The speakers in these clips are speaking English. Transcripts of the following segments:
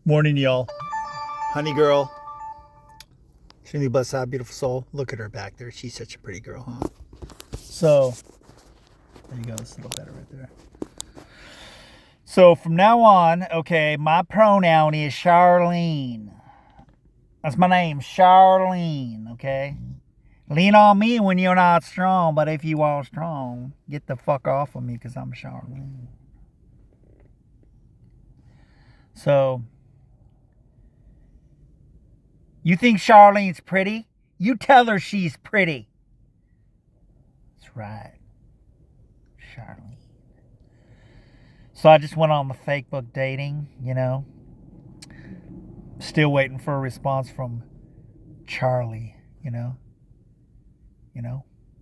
Morning, y'all. Honey girl. Trinity bless that beautiful soul. Look at her back there. She's such a pretty girl, huh? So, there you go. It's a little better right there. So, from now on, okay, my pronoun is Charlene. That's my name, Charlene, okay? Lean on me when you're not strong, but if you are strong, get the fuck off of me because I'm Charlene. So, you think Charlene's pretty? You tell her she's pretty. That's right. Charlene. So I just went on the fake book dating, Still waiting for a response from Charlie,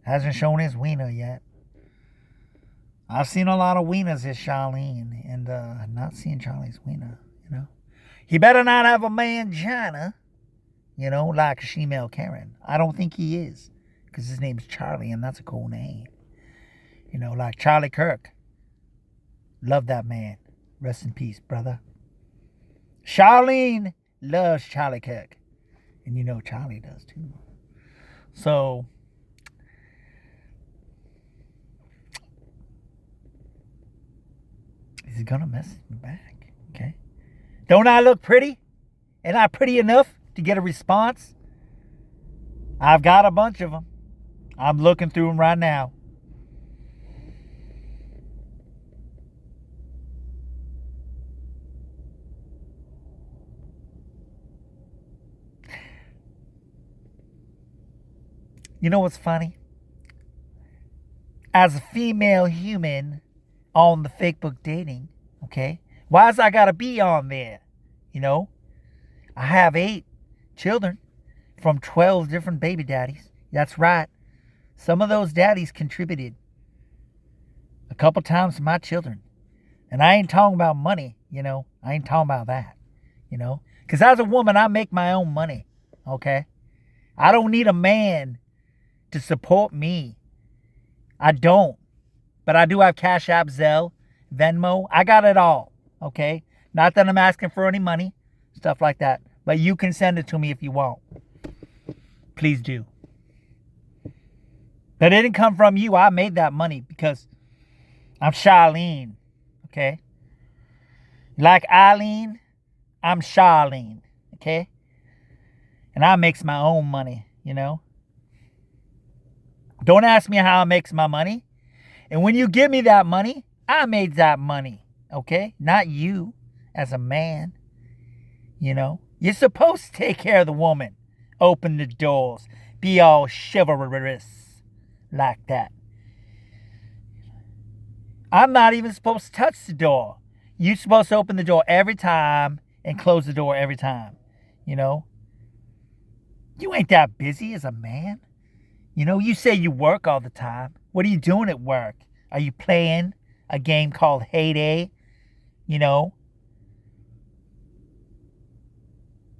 Hasn't shown his wiener yet. I've seen a lot of wieners as Charlene, and not seen Charlie's wiener, He better not have a mangina. Like a female Karen. I don't think he is. Because his name's Charlie, and that's a cool name. Like Charlie Kirk. Love that man. Rest in peace, brother. Charlene loves Charlie Kirk. And Charlie does too. So, he's gonna message me back. Okay? Don't I look pretty? Am I pretty enough to get a response? I've got a bunch of them. I'm looking through them right now. You know what's funny? As a female human on the fake book dating, okay? Why's I gotta be on there? I have 8 children from 12 different baby daddies. That's right. Some of those daddies contributed a couple times to my children. And I ain't talking about money, I ain't talking about that, Because as a woman, I make my own money, okay? I don't need a man to support me. I don't. But I do have Cash App, Zelle, Venmo. I got it all, okay? Not that I'm asking for any money, stuff like that. But you can send it to me if you want. Please do. That didn't come from you. I made that money because I'm Charlene, okay? Like Eileen, I'm Charlene, okay? And I makes my own money, Don't ask me how I makes my money. And when you give me that money, I made that money, okay? Not you as a man, You're supposed to take care of the woman. Open the doors. Be all chivalrous like that. I'm not even supposed to touch the door. You're supposed to open the door every time and close the door every time, You ain't that busy as a man. You say you work all the time. What are you doing at work? Are you playing a game called Heyday?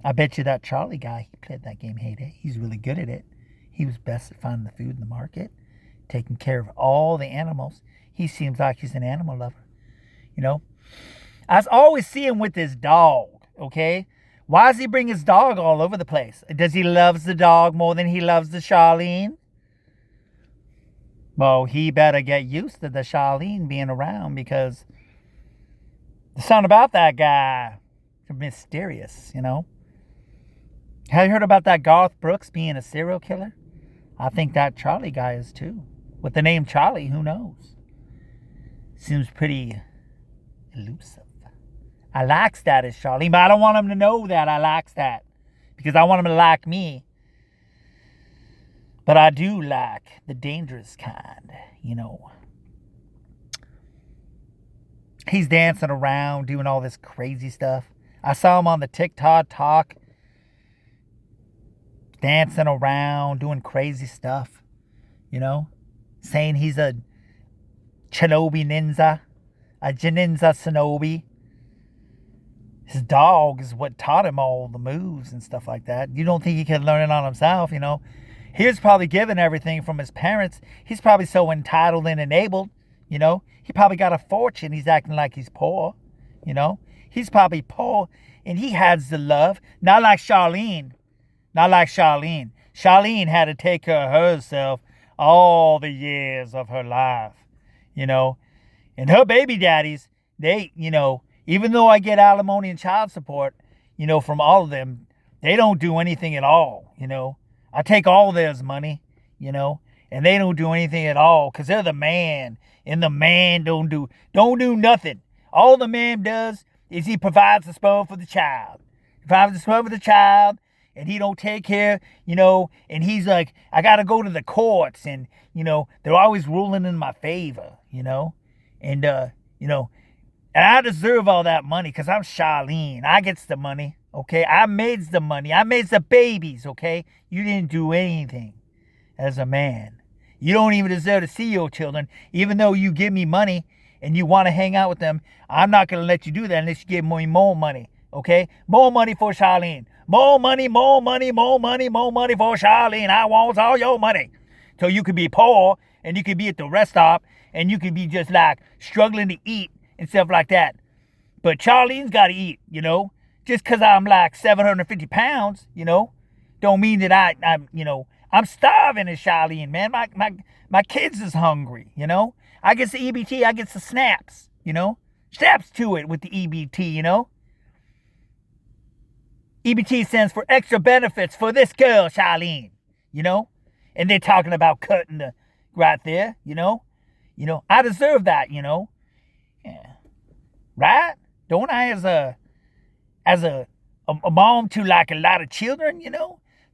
I bet you that Charlie guy, he played that game Heyday. He's really good at it. He was best at finding the food in the market, taking care of all the animals. He seems like he's an animal lover. I always see him with his dog, okay? Why does he bring his dog all over the place? Does he love the dog more than he loves the Charlene? Well, he better get used to the Charlene being around because there's something about that guy. It's mysterious, Have you heard about that Garth Brooks being a serial killer? I think that Charlie guy is too. With the name Charlie, who knows? Seems pretty elusive. I likes that as Charlie, but I don't want him to know that I likes that. Because I want him to like me. But I do like the dangerous kind, He's dancing around, doing all this crazy stuff. I saw him on the TikTok talk. Dancing around, doing crazy stuff, saying he's a Shinobi ninja, a Janinja Shinobi. His dog is what taught him all the moves and stuff like that. You don't think he can learn it on himself, He was probably given everything from his parents. He's probably so entitled and enabled, He probably got a fortune. He's acting like he's poor, He's probably poor, and he has the love. Not like Charlene. Not like Charlene. Charlene had to take care of herself all the years of her life, you know. And her baby daddies, they, even though I get alimony and child support, from all of them, they don't do anything at all, I take all theirs money, and they don't do anything at all because they're the man, and the man don't do nothing. All the man does is he provides the sperm for the child. He provides the sperm for the child, and he don't take care, and he's like, I got to go to the courts, and, they're always ruling in my favor, and, and I deserve all that money because I'm Charlene. I gets the money, okay? I made the money. I made the babies, okay? You didn't do anything as a man. You don't even deserve to see your children, even though you give me money and you want to hang out with them. I'm not going to let you do that unless you give me more money, okay? More money for Charlene. More money, more money, more money, more money for Charlene. I want all your money. So you could be poor and you could be at the rest stop and you could be just like struggling to eat and stuff like that. But Charlene's got to eat, Just because I'm like 750 pounds, don't mean that I'm starving as Charlene, man. My kids is hungry, I get the EBT, I get the snaps, Snaps to it with the EBT, EBT stands for extra benefits for this girl, Charlene, And they're talking about cutting the right there, I deserve that, Yeah. Right? Don't I as a mom to like a lot of children,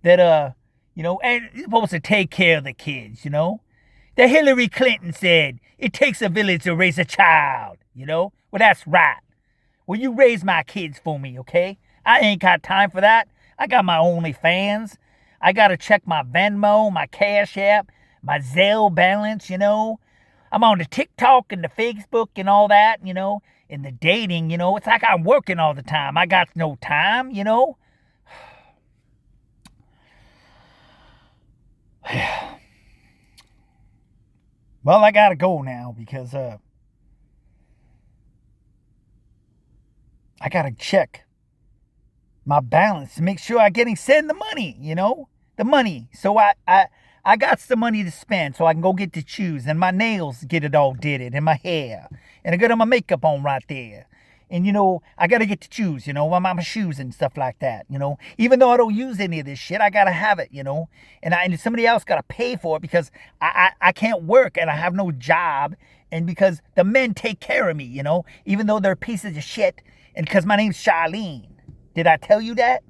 that and you're supposed to take care of the kids, That Hillary Clinton said it takes a village to raise a child, Well, that's right. Well, you raise my kids for me, okay? I ain't got time for that. I got my OnlyFans. I gotta check my Venmo, my Cash App, my Zelle balance, I'm on the TikTok and the Facebook and all that, and the dating, It's like I'm working all the time. I got no time, Well, I gotta go now because I gotta check my balance to make sure I send the money, the money. So I got some money to spend so I can go get to choose, and my nails get it all did it, and my hair, and I got my makeup on right there. And, I got to get to choose, my shoes and stuff like that, Even though I don't use any of this shit, I got to have it, And somebody else got to pay for it because I can't work and I have no job. And because the men take care of me, Even though they're pieces of shit. And because my name's Charlene. Did I tell you that?